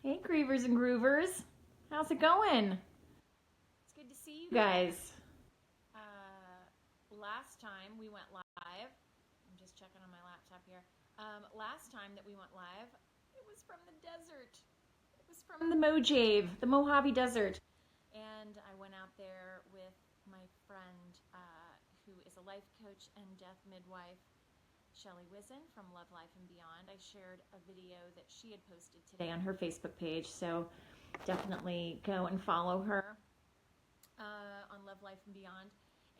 Hey, Grievers and Groovers. How's it going? It's good to see you guys. Last time we went live, I'm just checking on my laptop here. Last time that we went live, it was from the desert. It was from the Mojave, the Mojave Desert. And I went out there with my friend who is a life coach and death midwife, Shelly Wizen from Love, Life, and Beyond. I shared a video that she had posted today on her Facebook page, so definitely go and follow her on Love, Life, and Beyond.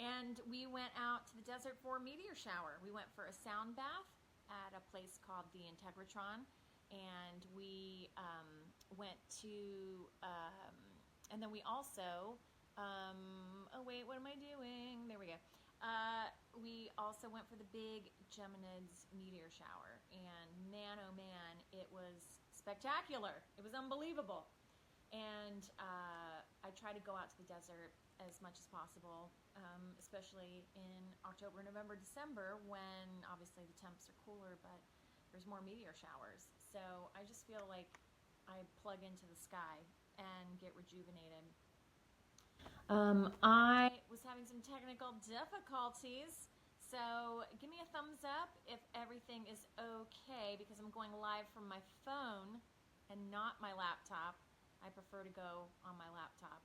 And we went out to the desert for a meteor shower. We went for a sound bath at a place called the Integratron, and we went to, and then we also, oh wait, what am I doing? There we go. We also went for the big Geminids meteor shower, and man, oh man, it was spectacular. It was unbelievable. And I try to go out to the desert as much as possible, especially in October, November, December, when obviously the temps are cooler, but there's more meteor showers. So I just feel like I plug into the sky and get rejuvenated. I was having some technical difficulties, so give me a thumbs up if everything is okay, because I'm going live from my phone and not my laptop. I prefer to go on my laptop,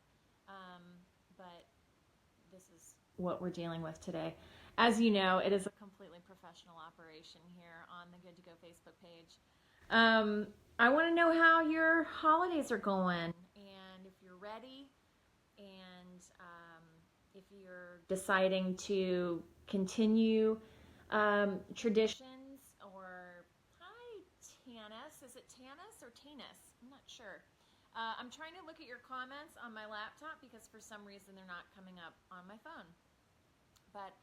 but this is what we're dealing with today. As you know, it is a completely professional operation here on the Good to Go Facebook page. I want to know how your holidays are going, and if you're ready, and if you're deciding to continue traditions, or hi Tanis, is it Tanis or Tanis? I'm not sure. I'm trying to look at your comments on my laptop because for some reason they're not coming up on my phone. But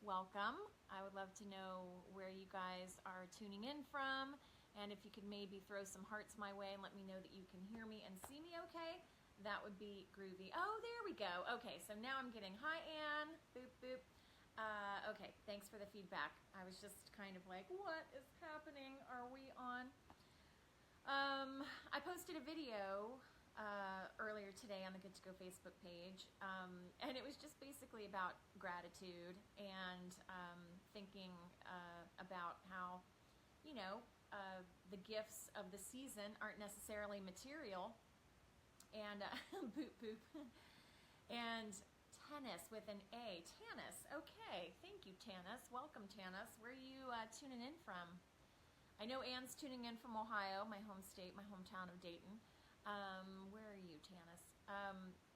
welcome. I would love to know where you guys are tuning in from, and if you could maybe throw some hearts my way and let me know that you can hear me and see me okay, that would be groovy. Oh, there we go. Okay, so now I'm getting hi, Anne. Boop, boop. Okay, thanks for the feedback. I was just kind of like, what is happening? Are we on? I posted a video earlier today on the Good to Go Facebook page, and it was just basically about gratitude and thinking about how, you know, the gifts of the season aren't necessarily material, and boop boop, and tennis with an A, Tanis. Okay, thank you, Tanis. Welcome, Tanis. Where are you tuning in from? I know Anne's tuning in from Ohio, my home state, my hometown of Dayton. Where are you, Tanis?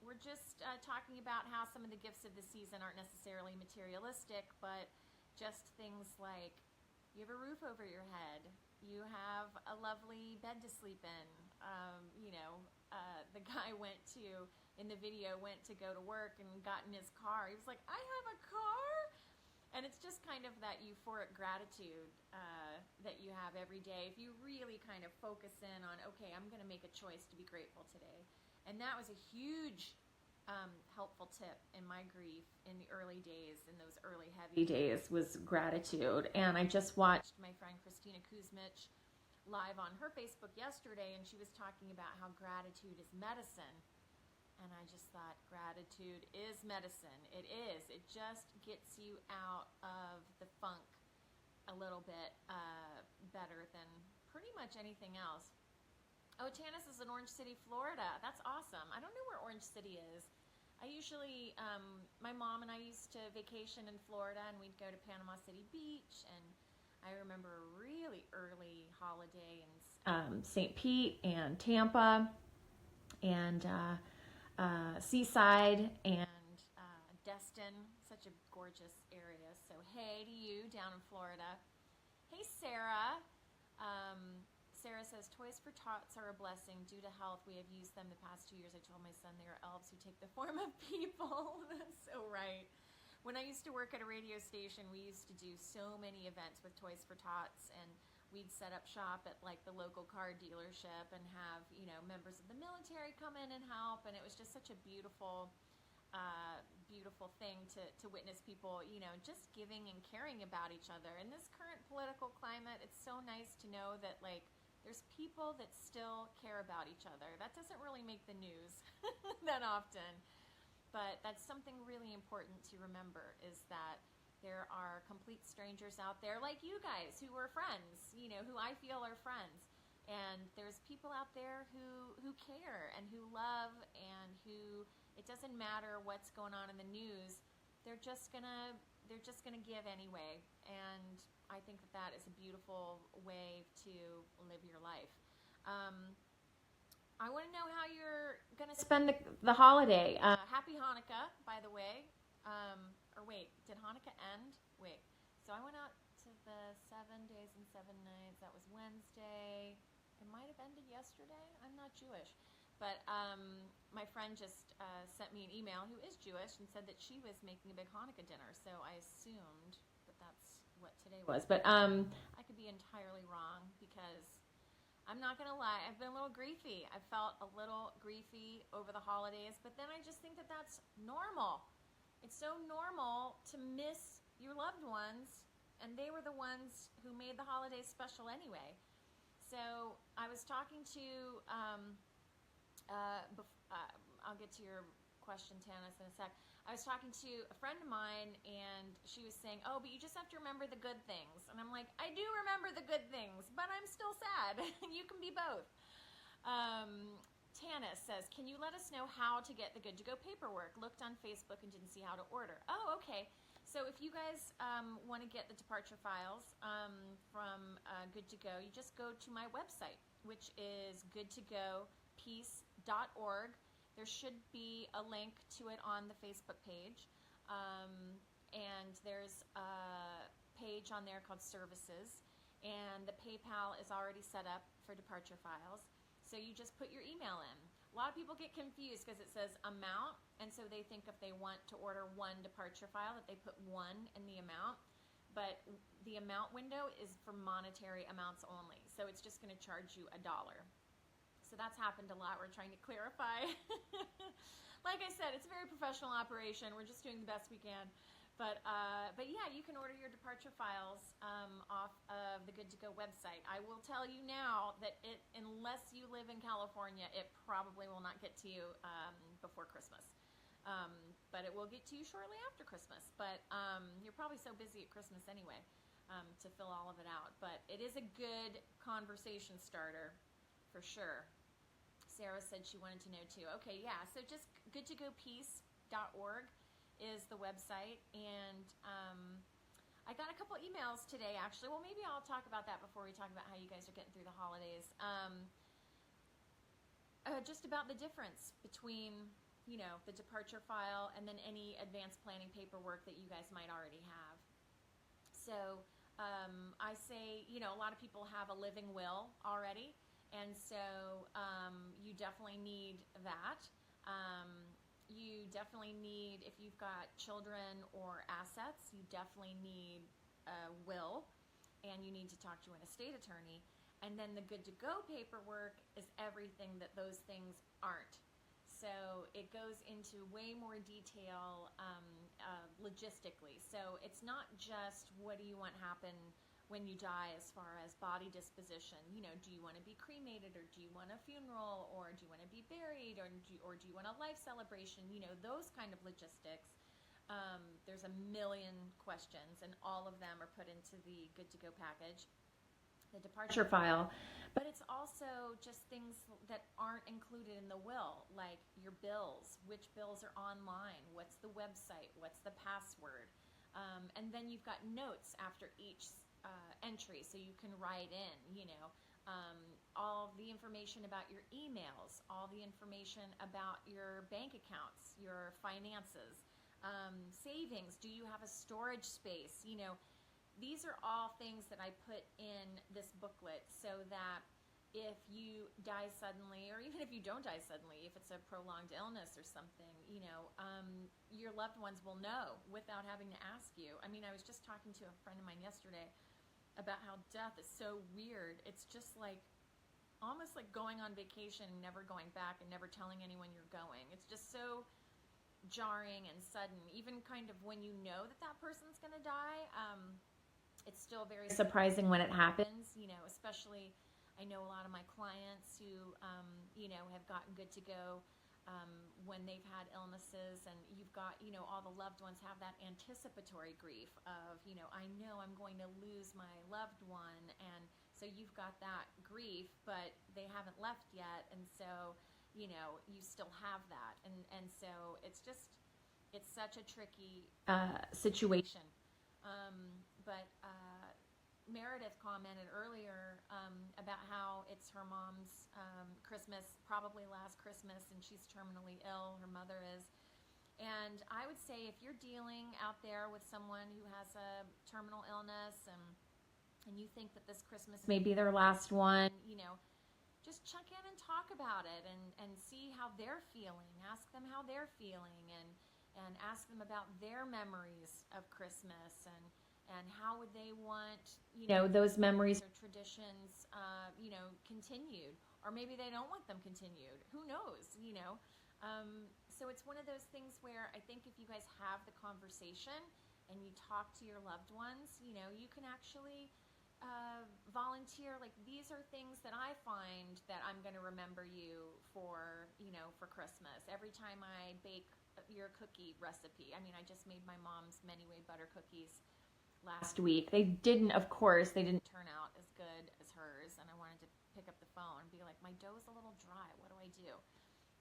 We're just talking about how some of the gifts of the season aren't necessarily materialistic, but just things like you have a roof over your head, you have a lovely bed to sleep in. The guy in the video went to go to work and got in his car. He was like, I have a car? And it's just kind of that euphoric gratitude that you have every day. If you really kind of focus in on, okay, I'm going to make a choice to be grateful today. And that was a huge helpful tip in my grief in the early days, in those early heavy days, was gratitude. And I just watched my friend Christina Kuzmich live on her Facebook yesterday, and she was talking about how gratitude is medicine. And I just thought, gratitude is medicine. It is. It just gets you out of the funk a little bit better than pretty much anything else. Oh, Tanis is in Orange City, Florida. That's awesome. I don't know where Orange City is. I usually, my mom and I used to vacation in Florida, and we'd go to Panama City Beach, and I remember a really early holiday in St. Pete and Tampa, and Seaside, and Destin, such a gorgeous area. So hey to you down in Florida. Hey Sarah. Sarah says, toys for tots are a blessing. Due to health, we have used them the past 2 years. I told my son they are elves who take the form of people. That's so right. When I used to work at a radio station, we used to do so many events with toys for tots, and we'd set up shop at like the local car dealership and have, you know, members of the military come in and help. And it was just such a beautiful thing to witness people, you know, just giving and caring about each other. In this current political climate, it's so nice to know that, like, There's people that still care about each other. That doesn't really make the news that often, but that's something really important to remember, is that there are complete strangers out there like you guys who are friends, who I feel are friends. And there's people out there who care and who love, and who, it doesn't matter what's going on in the news, they're just gonna give anyway. And I think that is a beautiful way to live your life. I want to know how you're going to spend the holiday. Happy Hanukkah, by the way. Or wait, did Hanukkah end? Wait. So I went out to the 7 days and 7 nights. That was Wednesday. It might have ended yesterday. I'm not Jewish. But my friend just sent me an email, who is Jewish, and said that she was making a big Hanukkah dinner. So I assumed that that's what today was. But I could be entirely wrong, because I'm not going to lie, I've been a little griefy. I felt a little griefy over the holidays, but then I just think that that's normal. It's so normal to miss your loved ones, and they were the ones who made the holidays special anyway. So I was talking to, I'll get to your question, Tanis, in a sec. I was talking to a friend of mine, and she was saying, oh, but you just have to remember the good things. And I'm like, I do remember the good things, but I'm still sad. You can be both. Tanis says, can you let us know how to get the Good to Go paperwork? Looked on Facebook and didn't see how to order. Oh, okay. So if you guys want to get the departure files from Good to Go, you just go to my website, which is goodtogopeace.org. There should be a link to it on the Facebook page, and there's a page on there called Services, and the PayPal is already set up for departure files, so you just put your email in. A lot of people get confused because it says amount, and so they think if they want to order one departure file that they put 1 in the amount, but the amount window is for monetary amounts only, so it's just going to charge you $1. So that's happened a lot. We're trying to clarify. Like I said, it's a very professional operation. We're just doing the best we can. But yeah, you can order your departure files off of the Good to Go website. I will tell you now that unless you live in California, it probably will not get to you before Christmas. But it will get to you shortly after Christmas. But you're probably so busy at Christmas anyway to fill all of it out. But it is a good conversation starter for sure. Sarah said she wanted to know too. Okay, yeah, so just goodtogopeace.org is the website, and I got a couple emails today, actually. Well, maybe I'll talk about that before we talk about how you guys are getting through the holidays. Just about the difference between, the departure file and then any advanced planning paperwork that you guys might already have. So I say, a lot of people have a living will already, and so you definitely need that. You definitely need, if you've got children or assets, you definitely need a will, and you need to talk to an estate attorney. And then the Good to Go paperwork is everything that those things aren't. So it goes into way more detail logistically. So it's not just what do you want happen when you die as far as body disposition. Do you want to be cremated, or do you want a funeral, or do you want to be buried, or do you want a life celebration? Those kind of logistics. There's a million questions, and all of them are put into the Good to Go package, the departure file. But it's also just things that aren't included in the will, like your bills, which bills are online, what's the website, what's the password, and then you've got notes after each entry, so you can write in, all the information about your emails, all the information about your bank accounts, your finances, savings. Do you have a storage space? These are all things that I put in this booklet so that if you die suddenly, or even if you don't die suddenly, if it's a prolonged illness or something, your loved ones will know without having to ask you. I was just talking to a friend of mine yesterday about how death is so weird. It's just like almost like going on vacation and never going back and never telling anyone you're going. It's just so jarring and sudden. Even kind of when you know that person's going to die, it's still very surprising when it happens, especially, I know a lot of my clients who, have gotten good to go when they've had illnesses, and you've got, all the loved ones have that anticipatory grief of, I know I'm going to lose my loved one, and so you've got that grief, but they haven't left yet, and so, you still have that, and so it's such a tricky situation. But Meredith commented earlier about how it's her mom's Christmas, probably last Christmas, and she's terminally ill. Her mother is. And I would say if you're dealing out there with someone who has a terminal illness and you think that this Christmas may be their last one, just check in and talk about it and see how they're feeling. Ask them how they're feeling and ask them about their memories of Christmas and how would they want, those memories or traditions, continued. Or maybe they don't want them continued. Who knows, So it's one of those things where I think if you guys have the conversation and you talk to your loved ones, you can actually volunteer, like, these are things that I find that I'm going to remember you for, for Christmas. Every time I bake your cookie recipe. I mean, I just made my mom's many-way butter cookies last week. They didn't turn out as good as hers, and I wanted to pick up the phone and be like, my dough's a little dry, what do I do?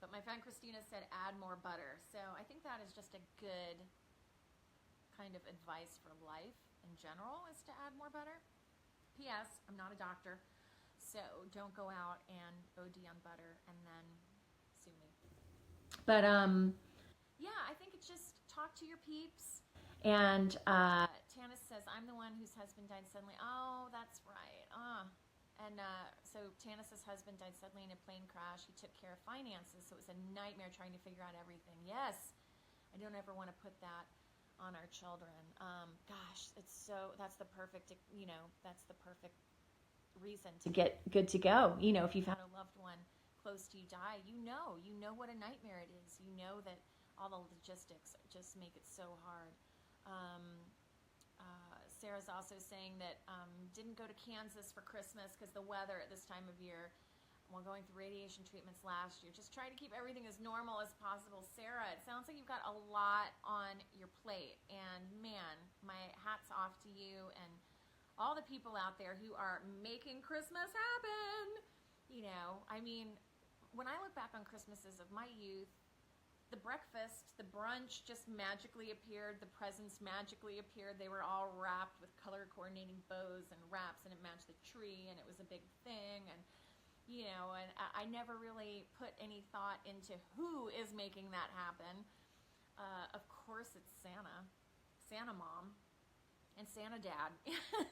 But my friend Christina said add more butter. So I think that is just a good kind of advice for life in general, is to add more butter. P.S. I'm not a doctor, so don't go out and OD on butter and then sue me. But yeah, I think it's just talk to your peeps. And Tanis says, I'm the one whose husband died suddenly. Oh, that's right. So Tanis's husband died suddenly in a plane crash. He took care of finances, so it was a nightmare trying to figure out everything. Yes, I don't ever want to put that on our children. Gosh, that's the perfect, that's the perfect reason to get good to go. If you've had a loved one close to you die, you know what a nightmare it is. You know that all the logistics just make it so hard. Sarah's also saying that didn't go to Kansas for Christmas because the weather at this time of year, while going through radiation treatments last year, just trying to keep everything as normal as possible. Sarah, it sounds like you've got a lot on your plate, and man, my hat's off to you and all the people out there who are making Christmas happen. I mean, when I look back on Christmases of my youth, the breakfast, the brunch just magically appeared. The presents magically appeared. They were all wrapped with color coordinating bows and wraps, and it matched the tree, and it was a big thing. And, and I never really put any thought into who is making that happen. Of course, it's Santa Mom, and Santa Dad.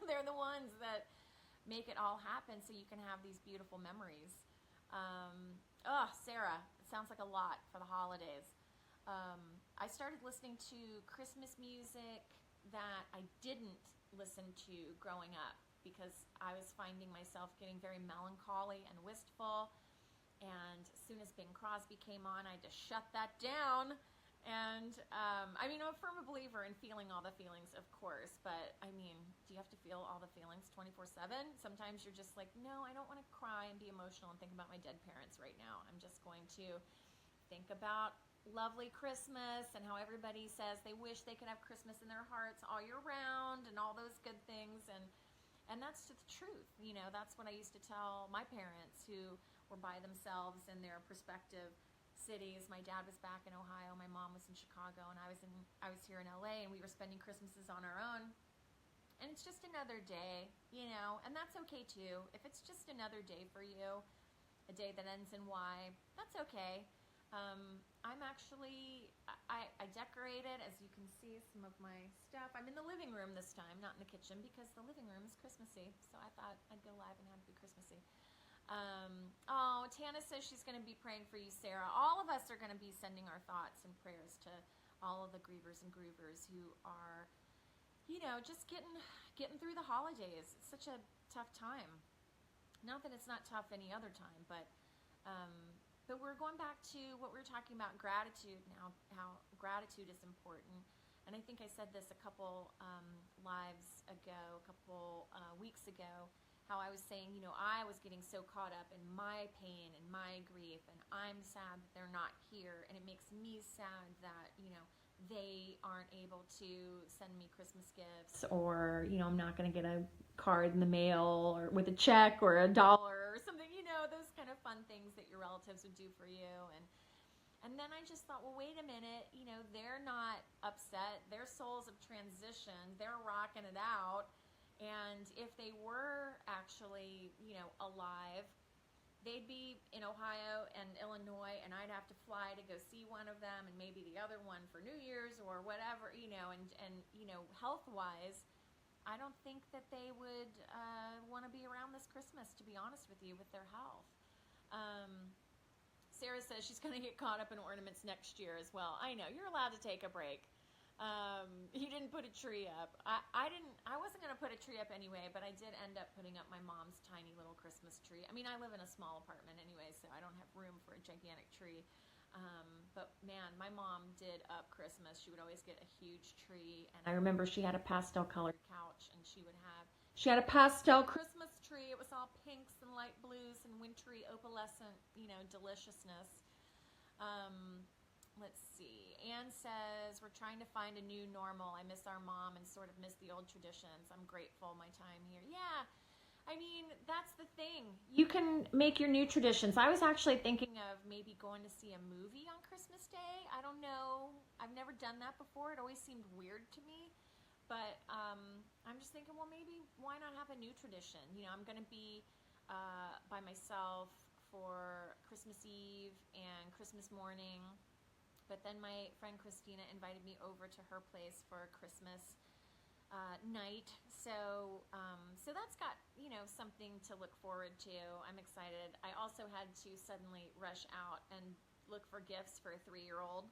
They're the ones that make it all happen so you can have these beautiful memories. Sarah, it sounds like a lot for the holidays. I started listening to Christmas music that I didn't listen to growing up because I was finding myself getting very melancholy and wistful. And as soon as Bing Crosby came on, I just shut that down. And I'm a firm believer in feeling all the feelings, of course, but do you have to feel all the feelings 24/7? Sometimes you're just like, no, I don't want to cry and be emotional and think about my dead parents right now. I'm just going to think about lovely Christmas and how everybody says they wish they could have Christmas in their hearts all year round and all those good things. And that's just the truth. That's what I used to tell my parents who were by themselves in their respective cities. My dad was back in Ohio, my mom was in Chicago, and I was here in LA, and we were spending Christmases on our own. And it's just another day, and that's okay too. If it's just another day for you, a day that ends in Y, that's okay. I decorated, as you can see, some of my stuff. I'm in the living room this time, not in the kitchen, because the living room is Christmassy, so I thought I'd go live and have it be Christmassy. Tana says she's going to be praying for you, Sarah. All of us are going to be sending our thoughts and prayers to all of the grievers and groovers who are, just getting through the holidays. It's such a tough time. Not that it's not tough any other time, but we're going back to what we were talking about, gratitude now, how gratitude is important. And I think I said this a couple lives ago, a couple weeks ago, how I was saying, you know, I was getting so caught up in my pain and my grief, and I'm sad that they're not here, and it makes me sad that, you know, they aren't able to send me Christmas gifts, or, you know, I'm not going to get a card in the mail or with a check or $1 or something, you know, those kind of fun things that your relatives would do for you. And then I just thought, well, wait a minute, you know, they're not upset. Their souls have transitioned. They're rocking it out. And if they were actually, you know, alive, they'd be in Ohio and Illinois, and I'd have to fly to go see one of them and maybe the other one for New Year's or whatever, you know, and you know, health-wise, I don't think that they would want to be around this Christmas, to be honest with you, with their health. Sarah says she's going to get caught up in ornaments next year as well. I know, you're allowed to take a break. You didn't put a tree up. I wasn't going to put a tree up anyway, but I did end up putting up my mom's tiny little Christmas tree. I mean, I live in a small apartment anyway, so I don't have room for a gigantic tree. But man, my mom did up Christmas. She would always get a huge tree, and I remember she had a pastel colored couch, and she had a pastel Christmas tree. It was all pinks and light blues and wintry opalescent, you know, deliciousness. Let's see. Anne says, we're trying to find a new normal. I miss our mom and sort of miss the old traditions. I'm grateful my time here. Yeah, I mean, that's the thing. You can make your new traditions. I was actually thinking of maybe going to see a movie on Christmas Day. I don't know. I've never done that before. It always seemed weird to me. But I'm just thinking, well, maybe why not have a new tradition? You know, I'm going to be by myself for Christmas Eve and Christmas morning. But then my friend Christina invited me over to her place for Christmas night. So that's got, you know, something to look forward to. I'm excited. I also had to suddenly rush out and look for gifts for a 3-year-old.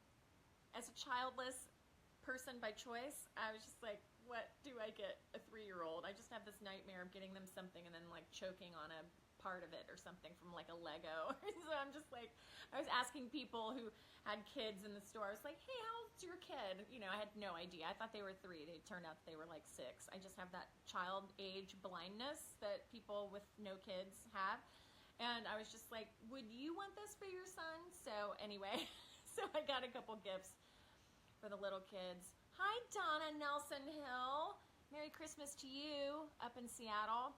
As a childless person by choice, I was just like, what do I get a 3-year-old? I just have this nightmare of getting them something and then like choking on a part of it or something from like a Lego. So I'm just like, I was asking people who had kids in the store. I was like, hey, how old's your kid? You know, I had no idea. I thought they were 3. They turned out they were like 6. I just have that child age blindness that people with no kids have. And I was just like, would you want this for your son? So anyway, so I got a couple gifts for the little kids. Hi, Donna Nelson Hill. Merry Christmas to you up in Seattle.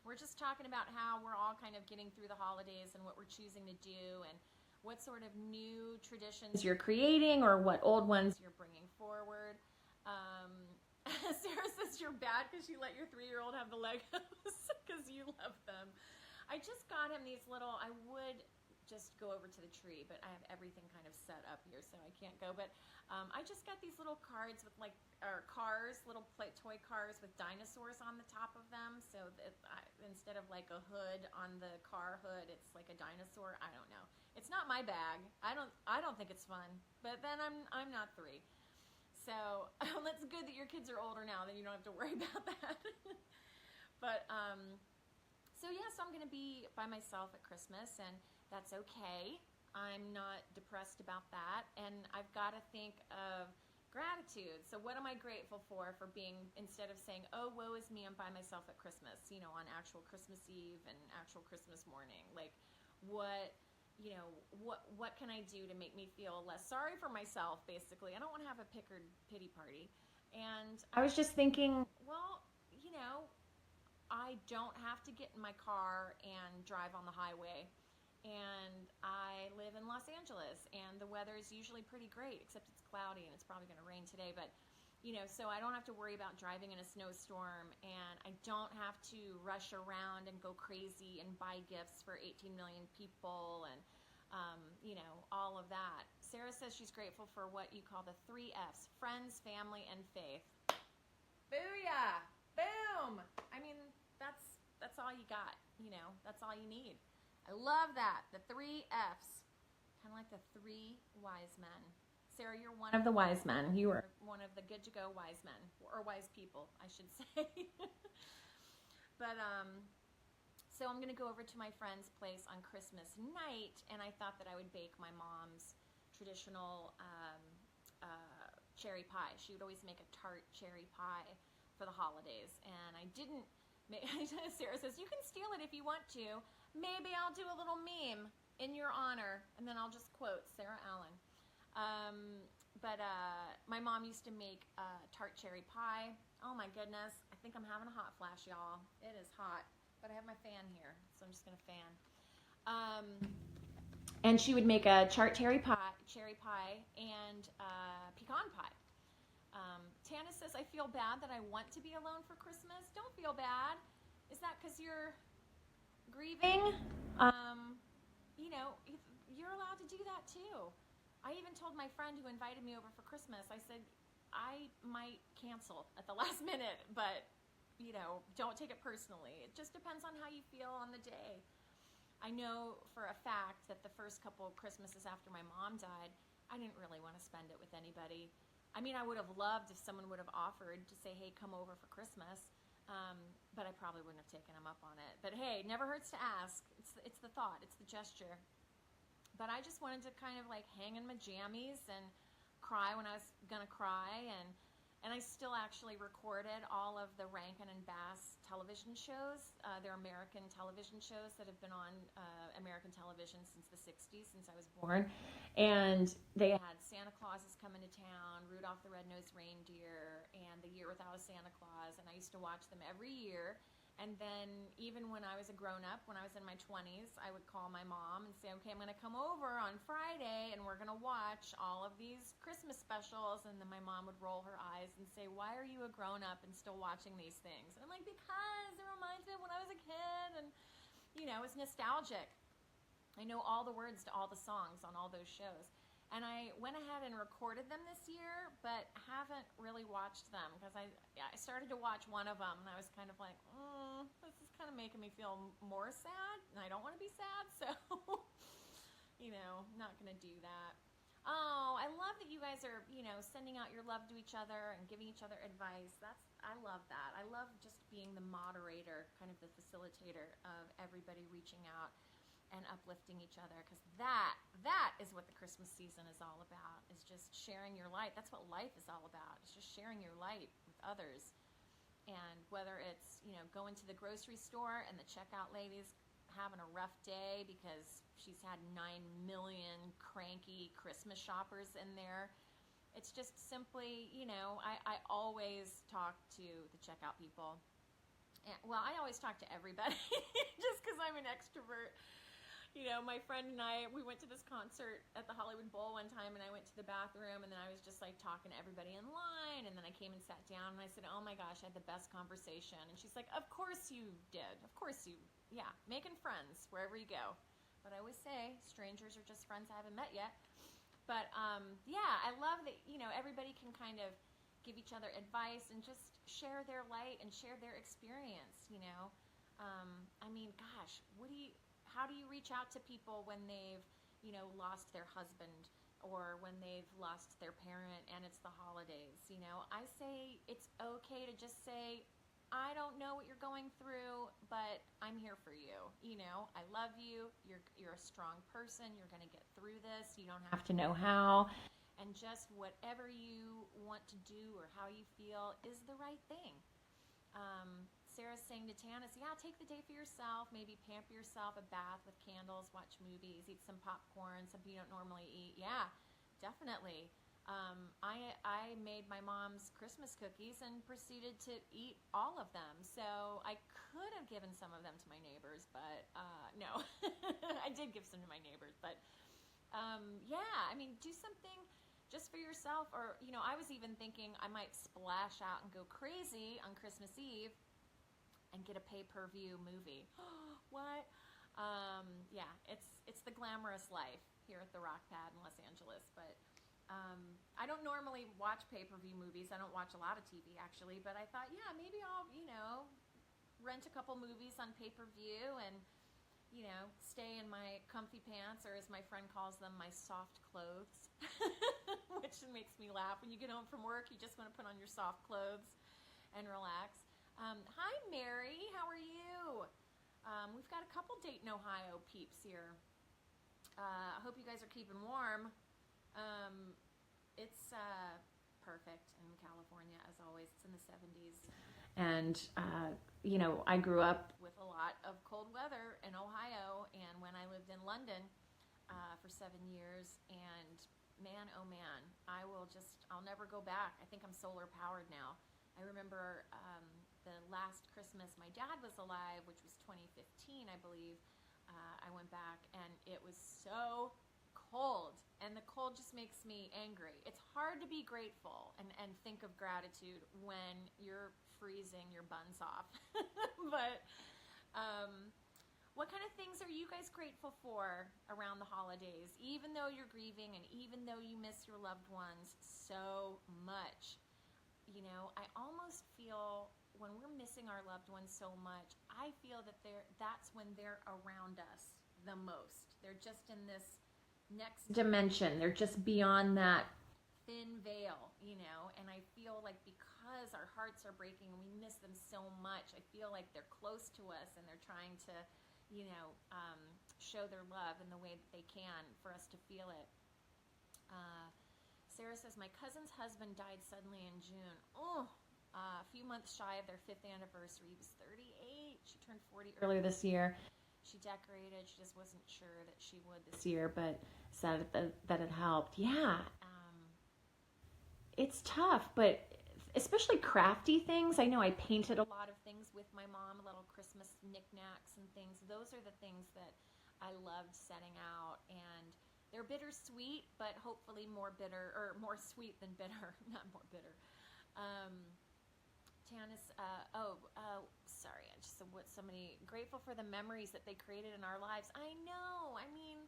We're just talking about how we're all kind of getting through the holidays and what we're choosing to do and what sort of new traditions you're creating or what old ones you're bringing forward. Sarah says you're bad because you let your 3-year-old have the Legos because you love them. I just got him these little, I would just go over to the tree, but I have everything kind of set up here, so I can't go. But I just got these little cards with like, or cars, little toy cars with dinosaurs on the top of them. So that instead of like a hood on the car hood, it's like a dinosaur. I don't know. It's not my bag. I don't think it's fun. But then I'm not 3. So it's good that your kids are older now. Then you don't have to worry about that. But so yeah, so I'm gonna be by myself at Christmas, and that's okay. I'm not depressed about that, and I've got to think of gratitude. So what am I grateful for being, instead of saying, oh, woe is me, I'm by myself at Christmas, you know, on actual Christmas Eve and actual Christmas morning. Like, what, you know, what can I do to make me feel less sorry for myself, basically? I don't want to have a pity party. And I was just thinking, well, you know, I don't have to get in my car and drive on the highway. And I live in Los Angeles, and the weather is usually pretty great, except it's cloudy, and it's probably going to rain today. But, you know, so I don't have to worry about driving in a snowstorm, and I don't have to rush around and go crazy and buy gifts for 18 million people and, you know, all of that. Sarah says she's grateful for what you call the 3 Fs, friends, family, and faith. Booyah! Boom! I mean, that's all you got, you know, that's all you need. I love that. The 3 Fs. Kind of like the 3 wise men. Sarah, you're one of the wise men. You are one of the good to go wise men. Or wise people, I should say. But, so I'm going to go over to my friend's place on Christmas night, and I thought that I would bake my mom's traditional cherry pie. She would always make a tart cherry pie for the holidays, and I didn't Sarah says, you can steal it if you want to. Maybe I'll do a little meme in your honor, and then I'll just quote Sarah Allen. But my mom used to make tart cherry pie. Oh my goodness, I think I'm having a hot flash, y'all. It is hot, but I have my fan here, so I'm just gonna fan. And she would make a cherry pie, and pecan pie. Tana says, I feel bad that I want to be alone for Christmas. Don't feel bad. Is that because you're grieving? You know, you're allowed to do that too. I even told my friend who invited me over for Christmas, I said, I might cancel at the last minute, but, you know, don't take it personally. It just depends on how you feel on the day. I know for a fact that the first couple of Christmases after my mom died, I didn't really want to spend it with anybody. I mean, I would have loved if someone would have offered to say, hey, come over for Christmas, but I probably wouldn't have taken them up on it. But hey, never hurts to ask. It's the thought, it's the gesture. But I just wanted to kind of like hang in my jammies and cry when I was gonna cry, and I still actually recorded all of the Rankin and Bass television shows. They're American television shows that have been on American television since the 60s, since I was born. And they had Santa Claus is Coming to Town, Rudolph the Red-Nosed Reindeer, and The Year Without a Santa Claus. And I used to watch them every year. And then even when I was a grown-up, when I was in my 20s, I would call my mom and say, okay, I'm going to come over on Friday, and we're going to watch all of these Christmas specials. And then my mom would roll her eyes and say, why are you a grown-up and still watching these things? And I'm like, because it reminds me of when I was a kid, and, you know, it's nostalgic. I know all the words to all the songs on all those shows. And I went ahead and recorded them this year, but haven't really watched them because I started to watch one of them, and I was kind of like, this is kind of making me feel more sad, and I don't want to be sad, so, you know, not going to do that. Oh, I love that you guys are, you know, sending out your love to each other and giving each other advice. I love that. I love just being the moderator, kind of the facilitator of everybody reaching out and uplifting each other, because that is what the Christmas season is all about, is just sharing your light. That's what life is all about. It's just sharing your light with others. And whether it's, you know, going to the grocery store and the checkout lady's having a rough day because she's had 9 million cranky Christmas shoppers in there, it's just simply, you know, I always talk to the checkout people. And, well, I always talk to everybody just because I'm an extrovert. You know, my friend and I, we went to this concert at the Hollywood Bowl one time, and I went to the bathroom, and then I was just like talking to everybody in line, and then I came and sat down, and I said, oh my gosh, I had the best conversation. And she's like, of course you did. Of course you, yeah, making friends wherever you go. But I always say, strangers are just friends I haven't met yet. But yeah, I love that, you know, everybody can kind of give each other advice and just share their light and share their experience, you know. I mean, gosh, how do you reach out to people when they've, you know, lost their husband, or when they've lost their parent and it's the holidays? You know, I say it's okay to just say, I don't know what you're going through, but I'm here for you. You know, I love you. You're a strong person. You're going to get through this. You don't have to know how. And just whatever you want to do or how you feel is the right thing. Sarah's saying to Tanis, yeah, take the day for yourself, maybe pamper yourself, a bath with candles, watch movies, eat some popcorn, something you don't normally eat. Yeah, definitely. I made my mom's Christmas cookies and proceeded to eat all of them. So I could have given some of them to my neighbors, but no. I did give some to my neighbors, but yeah, I mean, do something just for yourself. Or, you know, I was even thinking I might splash out and go crazy on Christmas Eve and get a pay-per-view movie. What? Yeah, it's the glamorous life here at the Rock Pad in Los Angeles. But I don't normally watch pay-per-view movies. I don't watch a lot of TV, actually. But I thought, yeah, maybe I'll, you know, rent a couple movies on pay-per-view and, you know, stay in my comfy pants, or as my friend calls them, my soft clothes, which makes me laugh. When you get home from work, you just want to put on your soft clothes and relax. Hi, Mary. How are you? We've got a couple Dayton, Ohio peeps here. I hope you guys are keeping warm. It's perfect in California, as always. It's in the 70s. And, I grew up with a lot of cold weather in Ohio, and when I lived in London for 7 years, and man, oh man, I'll never go back. I think I'm solar powered now. I remember the last Christmas my dad was alive, which was 2015, I believe. I went back, and it was so cold, and the cold just makes me angry. It's hard to be grateful and think of gratitude when you're freezing your buns off. But what kind of things are you guys grateful for around the holidays, even though you're grieving and even though you miss your loved ones so much? I almost feel when we're missing our loved ones so much, I feel that that's when they're around us the most. They're just in this next dimension. They're just beyond that thin veil, and I feel like because our hearts are breaking and we miss them so much, I feel like they're close to us and they're trying to, show their love in the way that they can for us to feel it. Sarah says, my cousin's husband died suddenly in June. A few months shy of their 5th anniversary. He was 38. She turned 40 earlier this year. She decorated. She just wasn't sure that she would this year, but said that it helped. Yeah. It's tough, but especially crafty things. I know I painted a lot of things with my mom, little Christmas knickknacks and things. Those are the things that I loved setting out, and they're bittersweet, but hopefully more bitter, or more sweet than bitter, not more bitter. Tanis, sorry, I just said what somebody, grateful for the memories that they created in our lives. I know, I mean,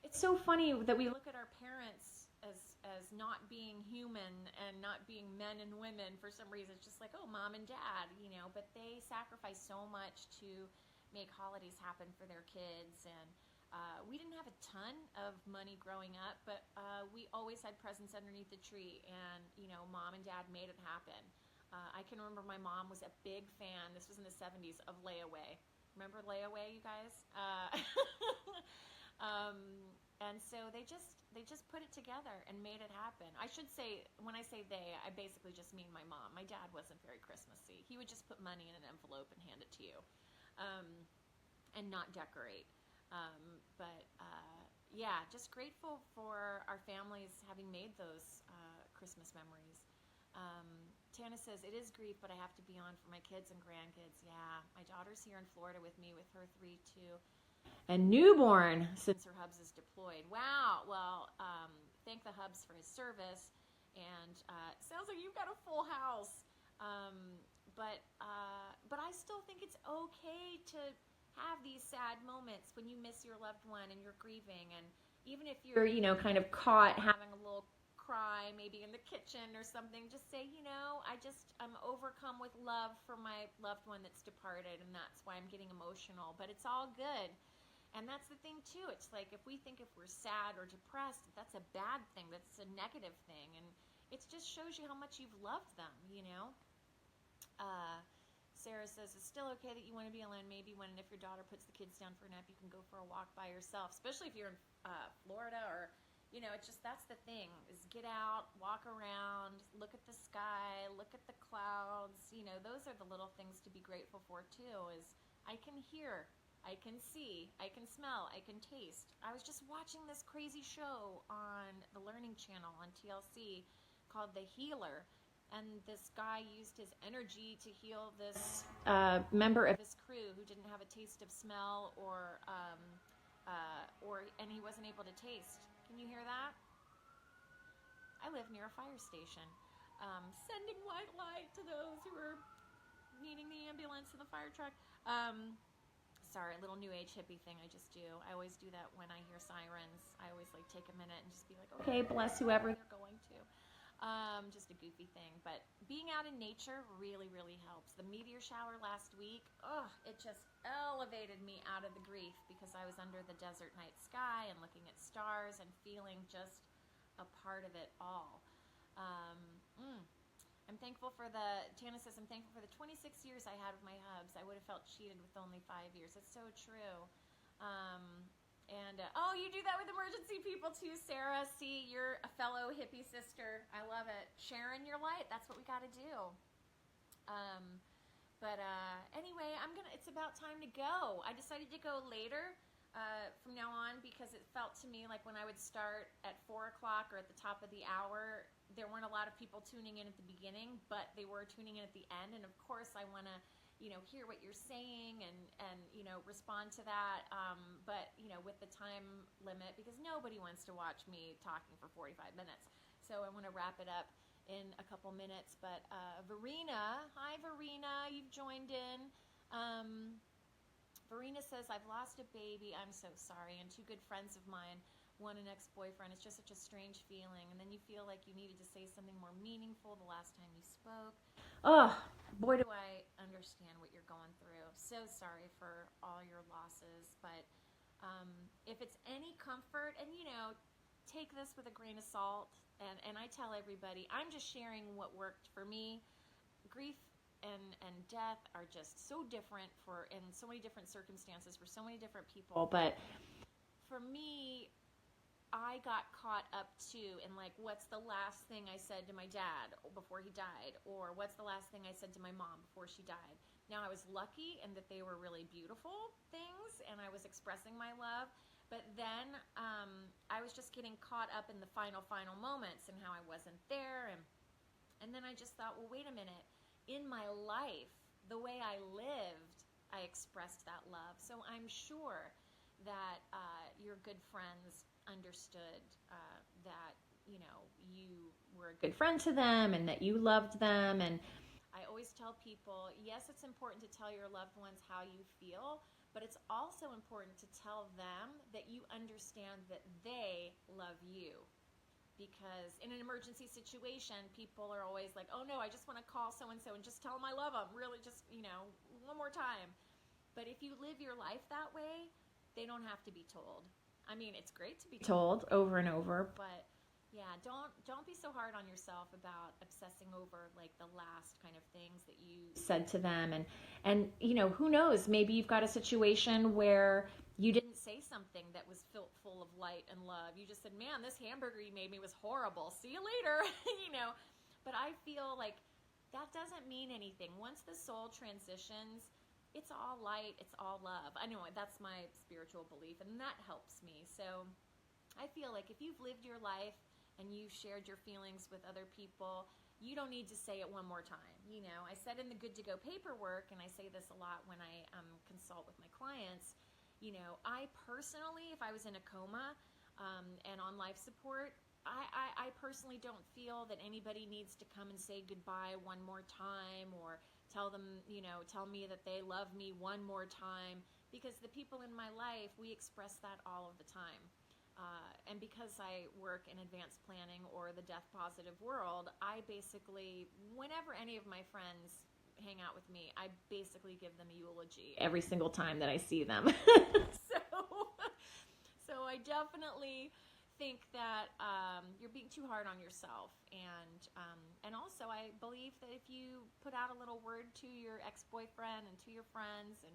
it's so funny that we look at our parents as not being human and not being men and women for some reason. It's just like, oh, mom and dad, but they sacrifice so much to make holidays happen for their kids. And we didn't have a ton of money growing up, but we always had presents underneath the tree, and mom and dad made it happen. I can remember my mom was a big fan, this was in the 70s, of Layaway. Remember Layaway, you guys? And so they just put it together and made it happen. I should say, when I say they, I basically just mean my mom. My dad wasn't very Christmassy. He would just put money in an envelope and hand it to you, and not decorate. Yeah, just grateful for our families having made those Christmas memories. Tana says, it is grief, but I have to be on for my kids and grandkids. Yeah, my daughter's here in Florida with me with her 3, 2, and newborn since her hubs is deployed. Wow. Well, thank the hubs for his service, and sounds like you've got a full house. But I still think it's okay to have these sad moments when you miss your loved one and you're grieving, and even if you're kind of caught having a little cry maybe in the kitchen or something, just say, I'm overcome with love for my loved one that's departed, and that's why I'm getting emotional, but it's all good. And that's the thing too, it's like if we think if we're sad or depressed, that's a bad thing, that's a negative thing, and it just shows you how much you've loved them. Sarah says, it's still okay that you want to be alone, maybe when and if your daughter puts the kids down for a nap, you can go for a walk by yourself, especially if you're in Florida, or it's just, that's the thing, is get out, walk around, look at the sky, look at the clouds. Those are the little things to be grateful for too, is I can hear, I can see, I can smell, I can taste. I was just watching this crazy show on the Learning Channel on TLC called The Healer, and this guy used his energy to heal this member of his crew who didn't have a taste of smell, and he wasn't able to taste. Can you hear that? I live near a fire station. Sending white light to those who are needing the ambulance and the fire truck. Sorry, a little new age hippie thing I just do. I always do that when I hear sirens. I always take a minute and just be like, okay, bless whoever they're going to. Just a goofy thing. But being out in nature really, really helps. The meteor shower last week, it just elevated me out of the grief, because I was under the desert night sky and looking at stars and feeling just a part of it all. I'm thankful for Tana says, I'm thankful for the 26 years I had with my hubs. I would have felt cheated with only 5 years. It's so true. And, oh, you do that with emergency people too, Sarah. See, you're a fellow hippie sister. I love it. Sharing your light. That's what we got to do. Anyway, it's about time to go. I decided to go later from now on because it felt to me like when I would start at 4 o'clock or at the top of the hour, there weren't a lot of people tuning in at the beginning, but they were tuning in at the end. And of course, I want to hear what you're saying and respond to that. But, with the time limit, because nobody wants to watch me talking for 45 minutes. So I want to wrap it up in a couple minutes. But Verena, hi Verena, you've joined in. Verena says, I've lost a baby. I'm so sorry. And 2 good friends of mine, one an ex-boyfriend. It's just such a strange feeling. And then you feel like you needed to say something more meaningful the last time you spoke. Oh, boy, do I understand what you're going through. So sorry for all your losses. But if it's any comfort, and, take this with a grain of salt. And I tell everybody, I'm just sharing what worked for me. Grief and death are just so different in so many different circumstances for so many different people. But for me, I got caught up too in like, what's the last thing I said to my dad before he died? Or what's the last thing I said to my mom before she died? Now, I was lucky in that they were really beautiful things and I was expressing my love. But then I was just getting caught up in the final moments and how I wasn't there. And then I just thought, well, wait a minute. In my life, the way I lived, I expressed that love. So I'm sure that your good friends understood that, you were a good friend to them and that you loved them. And I always tell people, yes, it's important to tell your loved ones how you feel, but it's also important to tell them that you understand that they love you. Because in an emergency situation, people are always like, oh no, I just want to call so-and-so and just tell them I love them. Really, just, one more time. But if you live your life that way, they don't have to be told. I mean, it's great to be told over and over, but yeah, don't be so hard on yourself about obsessing over like the last kind of things that you said to them. And who knows, maybe you've got a situation where you didn't say something that was full of light and love. You just said, man, this hamburger you made me was horrible. See you later, But I feel like that doesn't mean anything. Once the soul transitions, it's all light, it's all love. I know that's my spiritual belief, and that helps me. So I feel like if you've lived your life and you've shared your feelings with other people, you don't need to say it one more time. I said in the Good to Go paperwork, and I say this a lot when I consult with my clients, I personally, if I was in a coma and on life support, I personally don't feel that anybody needs to come and say goodbye one more time or tell me that they love me one more time, because the people in my life, we express that all of the time. And because I work in advanced planning or the death positive world, I basically, whenever any of my friends hang out with me, I basically give them a eulogy every single time that I see them. So I definitely think that you're being too hard on yourself. And also I believe that if you put out a little word to your ex-boyfriend and to your friends and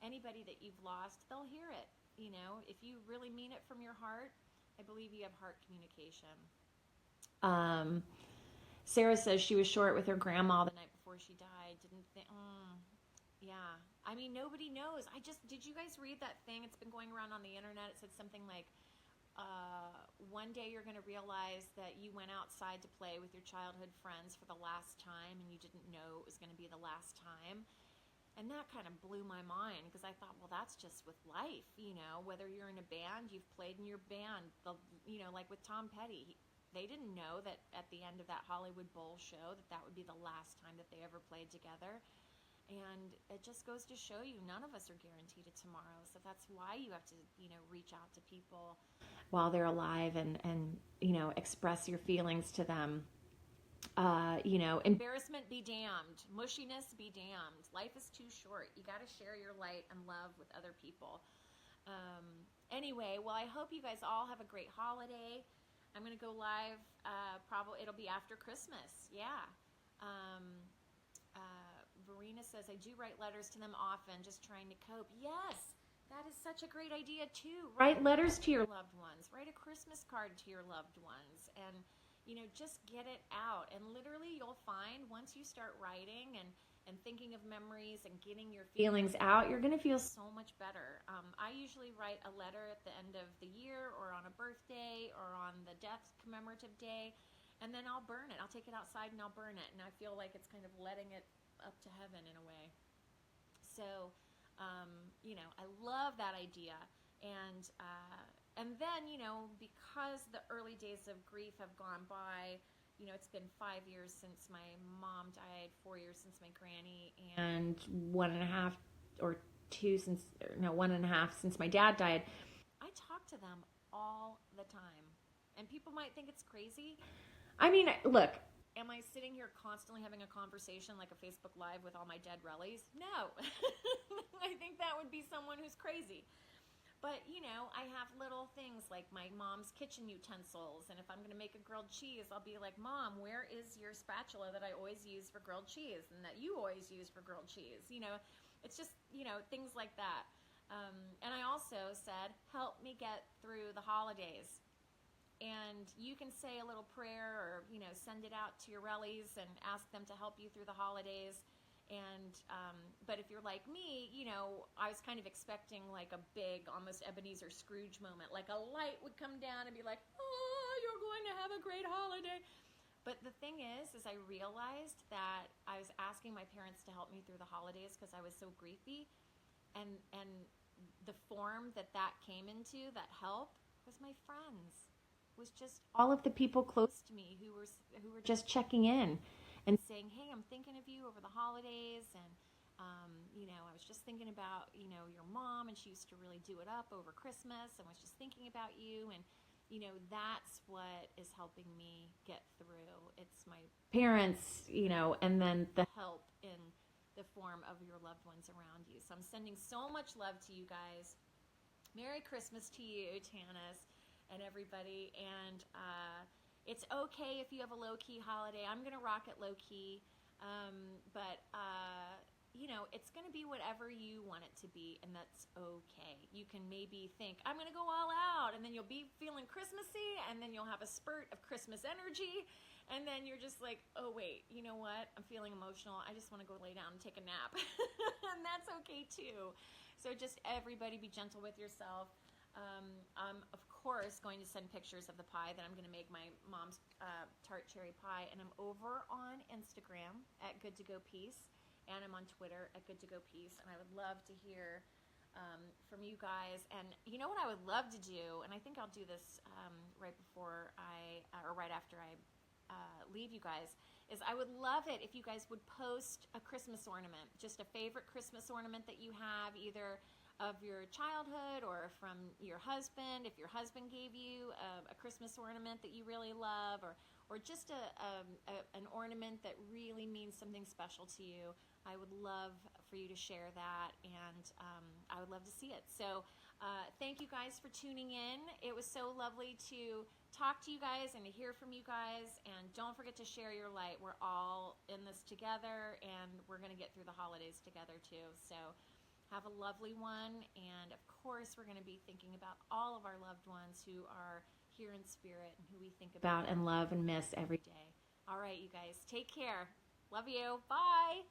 anybody that you've lost, they'll hear it. If you really mean it from your heart, I believe you have heart communication. Sarah says she was short with her grandma the night before she died. Yeah. I mean, nobody knows. Did you guys read that thing? It's been going around on the internet. It said something like, one day you're going to realize that you went outside to play with your childhood friends for the last time and you didn't know it was going to be the last time. And that kind of blew my mind because I thought, well, that's just with life, whether you're in a band, you've played in your band, like with Tom Petty, they didn't know that at the end of that Hollywood Bowl show that would be the last time that they ever played together. And it just goes to show you, none of us are guaranteed a tomorrow. So that's why you have to, reach out to people while they're alive and express your feelings to them. Embarrassment be damned, mushiness be damned. Life is too short. You got to share your light and love with other people. Anyway, well, I hope you guys all have a great holiday. I'm going to go live, probably it'll be after Christmas. Yeah. Verena says, I do write letters to them often, just trying to cope. Yes, That is such a great idea too. Write letters to your loved ones. Write a Christmas card to your loved ones, and just get it out. And literally, you'll find once you start writing and thinking of memories and getting your feelings out, you're going to feel so much better. I usually write a letter at the end of the year, or on a birthday, or on the death commemorative day, and then I'll burn it. I'll take it outside and I'll burn it, and I feel like it's kind of letting it up to heaven in a way. So, I love that idea. And then, because the early days of grief have gone by, it's been 5 years since my mom died, 4 years since my granny, and 1.5 or 2 since, no, 1.5 since my dad died. I talk to them all the time. And people might think it's crazy. I mean, look, am I sitting here constantly having a conversation like a Facebook Live with all my dead rellies? No. I think that would be someone who's crazy. But, I have little things like my mom's kitchen utensils. And if I'm going to make a grilled cheese, I'll be like, Mom, where is your spatula that I always use for grilled cheese and that you always use for grilled cheese? It's just, things like that. And I also said, help me get through the holidays. And you can say a little prayer, or, send it out to your rellies and ask them to help you through the holidays. And, but if you're like me, I was kind of expecting like a big, almost Ebenezer Scrooge moment, like a light would come down and be like, oh, you're going to have a great holiday. But the thing is I realized that I was asking my parents to help me through the holidays because I was so griefy. And the form that came into, that help, was my friends. Was just all of the people close to me who were just checking in and saying, hey, I'm thinking of you over the holidays, and I was just thinking about your mom, and she used to really do it up over Christmas, and was just thinking about you. And that's what is helping me get through. It's my parents, and then the help in the form of your loved ones around you. So I'm sending so much love to you guys. Merry Christmas to you, Tanis, and everybody. And it's okay if you have a low-key holiday. I'm going to rock it low-key. But it's going to be whatever you want it to be, and that's okay. You can maybe think, I'm going to go all out, and then you'll be feeling Christmassy, and then you'll have a spurt of Christmas energy, and then you're just like, oh, wait, you know what? I'm feeling emotional. I just want to go lay down and take a nap. And that's okay, too. So just everybody be gentle with yourself. I'm, of course, going to send pictures of the pie that I'm going to make, my mom's tart cherry pie. And I'm over on Instagram at goodtogopeace, and I'm on Twitter at goodtogopeace. And I would love to hear from you guys. And you know what I would love to do, and I think I'll do this right after I leave you guys, is I would love it if you guys would post a Christmas ornament, just a favorite Christmas ornament that you have, either of your childhood or from your husband, if your husband gave you a Christmas ornament that you really love, or just an ornament that really means something special to you. I would love for you to share that, and I would love to see it. So thank you guys for tuning in. It was so lovely to talk to you guys and to hear from you guys, and don't forget to share your light. We're all in this together, and we're going to get through the holidays together too. So have a lovely one, and of course we're going to be thinking about all of our loved ones who are here in spirit and who we think about and love and miss every day. All right, you guys, take care. Love you. Bye.